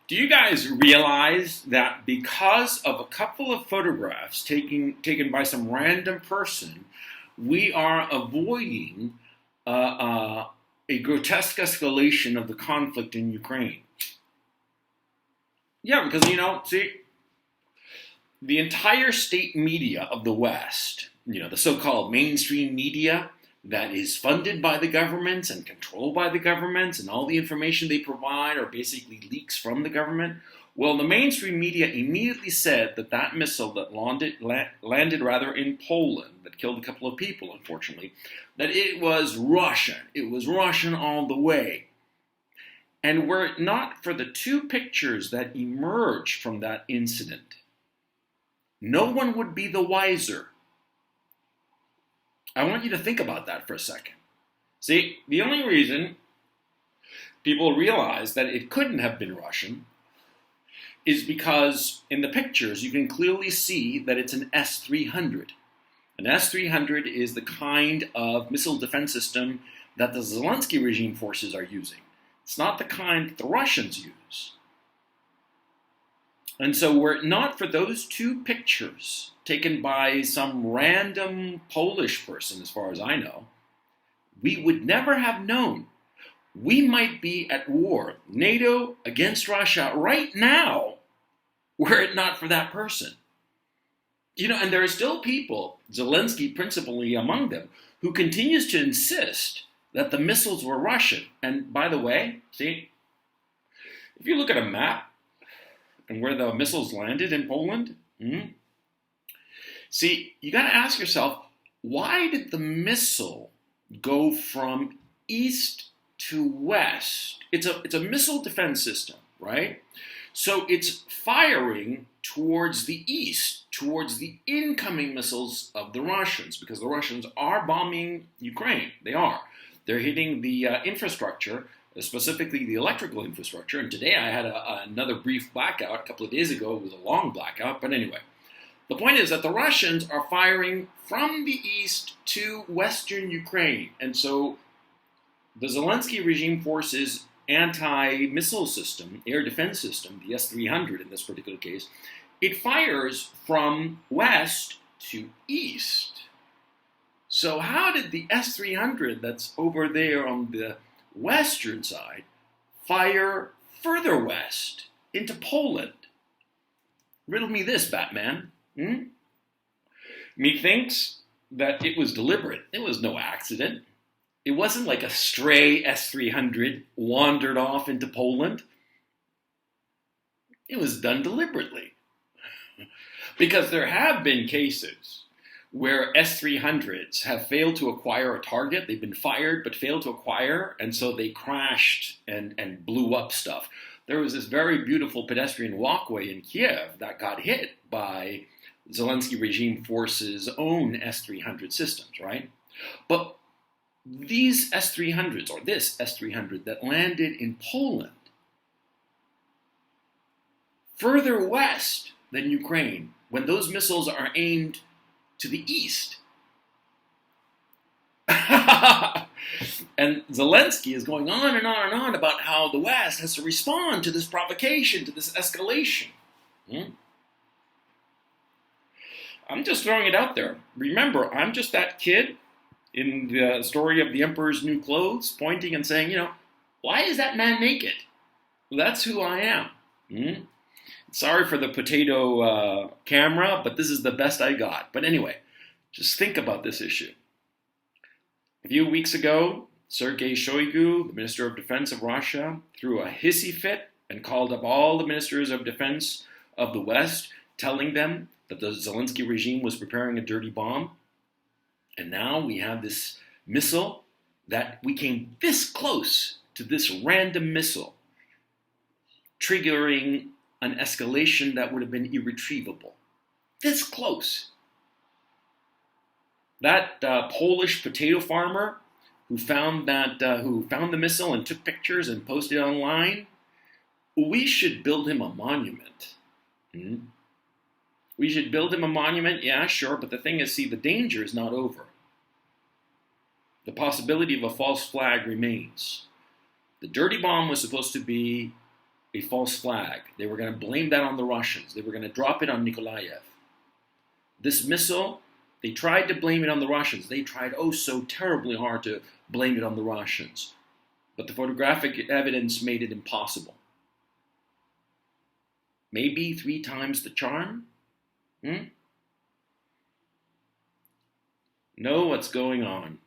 Do you guys realize that because of a couple of photographs taken by some random person, we are avoiding a grotesque escalation of the conflict in Ukraine? Yeah, because, see, the entire state media of the West, the so-called mainstream media that is funded by the governments and controlled by the governments, and all the information they provide are basically leaks from the government. Well, the mainstream media immediately said that missile that landed in Poland, that killed a couple of people, unfortunately, that it was Russian. It was Russian all the way. And were it not for the two pictures that emerged from that incident, no one would be the wiser. I want you to think about that for a second. See, the only reason people realize that it couldn't have been Russian is because in the pictures you can clearly see that it's an S-300. An S-300 is the kind of missile defense system that the Zelensky regime forces are using. It's not the kind that the Russians use. And so were it not for those two pictures taken by some random Polish person, as far as I know, we would never have known. We might be at war, NATO against Russia right now, were it not for that person. And there are still people, Zelensky principally among them, who continues to insist that the missiles were Russian. And by the way, see, if you look at a map and where the missiles landed in Poland, see, you got to ask yourself, why did the missile go from east to west? It's a missile defense system, right? So it's firing towards the east, towards the incoming missiles of the Russians, because the Russians are bombing Ukraine. They are. They're hitting the infrastructure, specifically the electrical infrastructure. And today I had another brief blackout. A couple of days ago, it was a long blackout. But anyway, the point is that the Russians are firing from the east to western Ukraine. And so the Zelensky regime forces anti-missile system, air defense system, the S-300 in this particular case, it fires from west to east. So how did the S-300 that's over there on the western side fire further west into Poland? Riddle me this, Batman. Methinks that it was deliberate. It was no accident. It wasn't like a stray S-300 wandered off into Poland. It was done deliberately. Because there have been cases where S-300s have failed to acquire a target. They've been fired but failed to acquire, and so they crashed and blew up stuff. There was this very beautiful pedestrian walkway in Kiev that got hit by Zelensky regime forces' own S-300 systems, right? But these S-300s, or this S-300 that landed in Poland, further west than Ukraine, when those missiles are aimed to the east. And Zelensky is going on and on and on about how the West has to respond to this provocation, to this escalation. I'm just throwing it out there. Remember, I'm just that kid in the story of the Emperor's New Clothes, pointing and saying, why is that man naked? Well, that's who I am. Sorry for the potato camera, but this is the best I got. But anyway, just think about this issue. A few weeks ago, Sergei Shoigu, the Minister of Defense of Russia, threw a hissy fit and called up all the ministers of defense of the West, telling them that the Zelensky regime was preparing a dirty bomb. And now we have this missile that we came this close to this random missile, triggering an escalation that would have been irretrievable. This close. That Polish potato farmer who found the missile and took pictures and posted it online, we should build him a monument. We should build him a monument, yeah, sure, but the thing is, see, the danger is not over. The possibility of a false flag remains. The dirty bomb was supposed to be a false flag. They were going to blame that on the Russians. They were going to drop it on Nikolaev. This missile, they tried to blame it on the Russians. They tried oh so terribly hard to blame it on the Russians. But the photographic evidence made it impossible. Maybe 3 times the charm? Know what's going on.